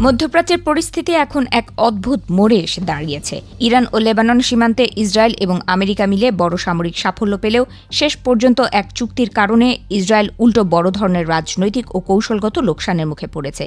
মধ্যপ্রাচ্যের পরিস্থিতি এখন এক অদ্ভুত মোড়ে এসে দাঁড়িয়েছে। ইরান ও লেবানন সীমান্তে ইসরায়েল এবং আমেরিকা মিলে বড় সামরিক সাফল্য পেলেও শেষ পর্যন্ত এক চুক্তির কারণে ইসরায়েল উল্টো বড় ধরনের রাজনৈতিক ও কৌশলগত লোকসানের মুখে পড়েছে।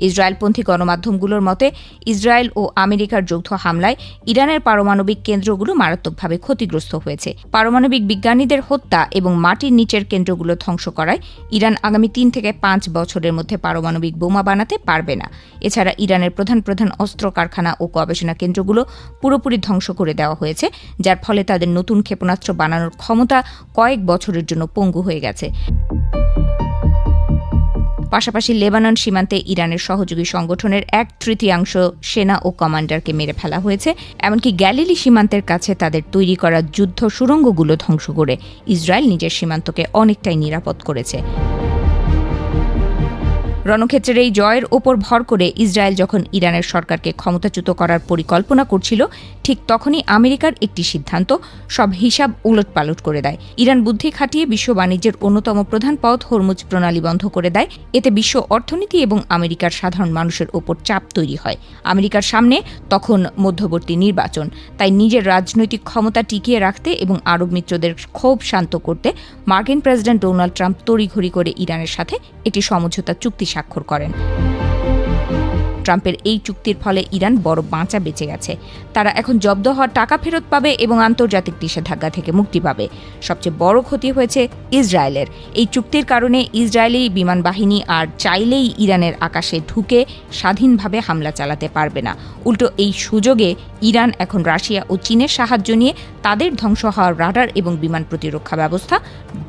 ইসরায়েলপন্থী গণমাধ্যমগুলোর মতে ইসরায়েল ও আমেরিকার যৌথ হামলায় ইরানের পারমাণবিক কেন্দ্রগুলো মারাত্মকভাবে ক্ষতিগ্রস্ত হয়েছে। পারমাণবিক বিজ্ঞানীদের হত্যা এবং মাটির নিচের কেন্দ্রগুলো ধ্বংস করায় ইরান আগামী 3 থেকে 5 বছরের মধ্যে পারমাণবিক বোমা বানাতে পারবে না। এছাড়া ইরানের প্রধান প্রধান অস্ত্র কারখানা ও গবেষণা কেন্দ্রগুলো পুরোপুরি ধ্বংস করে দেওয়া হয়েছে, যার ফলে তাদের নতুন ক্ষেপণাস্ত্র বানানোর ক্ষমতা কয়েক বছরের জন্য পঙ্গু হয়ে গেছে। পাশাপাশি লেবানন সীমান্তে ইরানের সহযোগী সংগঠনের 1/3 সেনা ও কমান্ডারকে মেরে ফেলা হয়েছে। এমনকি গ্যালিলি সীমান্তের কাছে তাদের তৈরি করা যুদ্ধ সুড়ঙ্গগুলো ধ্বংস করে ইসরায়েল নিজের সীমান্তকে অনেকটাই নিরাপদ করেছে। রণক্ষেত্রের এই জয়ের ওপর ভর করে ইসরায়েল যখন ইরানের সরকারকে ক্ষমতাচ্যুত করার পরিকল্পনা করছিল, ঠিক তখনই আমেরিকার একটি সিদ্ধান্ত সব হিসাব উলটপালট করে দেয়। ইরান বুদ্ধি খাটিয়ে বিশ্ব বাণিজ্যের অন্যতম প্রধান পথ হরমুজ প্রণালী বন্ধ করে দেয়। এতে বিশ্ব অর্থনীতি এবং আমেরিকার সাধারণ মানুষের ওপর চাপ তৈরি হয়। আমেরিকার সামনে তখন মধ্যবর্তী নির্বাচন, তাই নিজের রাজনৈতিক ক্ষমতা টিকিয়ে রাখতে এবং আরব মিত্রদের ক্ষোভ শান্ত করতে মার্কিন প্রেসিডেন্ট ডোনাল্ড ট্রাম্প তড়িঘড়ি করে ইরানের সাথে একটি সমঝোতা চুক্তি স্বাক্ষর করেন। ট্রাম্পের এই চুক্তির ফলে ইরান বড় বাঁচা বেঁচে গেছে। তারা এখন জব্দ হওয়া টাকা ফেরত পাবে এবং আন্তর্জাতিক নিষেধাজ্ঞা থেকে মুক্তি পাবে। সবচেয়ে বড় ক্ষতি হয়েছে ইসরায়েলের। এই চুক্তির কারণে ইসরায়েলি বিমান বাহিনী আর চাইলেই ইরানের আকাশে ঢুকে স্বাধীনভাবে হামলা চালাতে পারবে না। উল্টো এই সুযোগে ইরান এখন রাশিয়া ও চীনের সাহায্য নিয়ে তাদের ধ্বংস হওয়ার রাডার এবং বিমান প্রতিরক্ষা ব্যবস্থা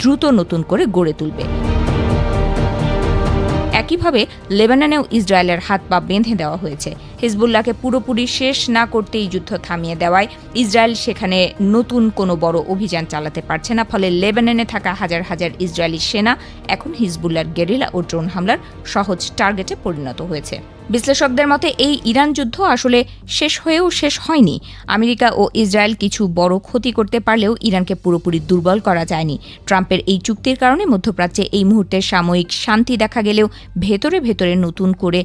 দ্রুত নতুন করে গড়ে তুলবে। একইভাবে লেবাননেও ইসরায়েলের হাত পা বেঁধে দেওয়া হয়েছে। হিজবুল্লাহকে পুরোপুরি শেষ না করতেই যুদ্ধ থামিয়ে দেওয়ায় ইসরায়েল সেখানে নতুন কোনো বড় অভিযান চালাতে পারছে না। ফলে লেবাননে থাকা হাজার হাজার ইসরায়েলি সেনা এখন হিজবুল্লাহর গেরিলা ও ড্রোন হামলার সহজ টার্গেটে পরিণত হয়েছে। বিশ্লেষকদের মতে এই ইরান যুদ্ধ আসলে শেষ হয়েও শেষ হয়নি। আমেরিকা ও ইসরায়েল কিছু বড় ক্ষতি করতে পারলেও ইরানকে পুরোপুরি দুর্বল করা যায়নি। ট্রাম্পের এই চুক্তির কারণে মধ্যপ্রাচ্যে এই মুহূর্তে সাময়িক শান্তি দেখা গেলেও ভেতরে ভেতরে নতুন করে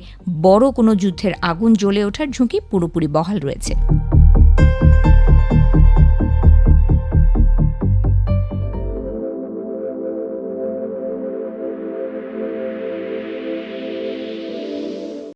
বড় কোনো যুদ্ধের আগুন জ্বলে ওঠার ঝুঁকি পুরোপুরি বহাল রয়েছে।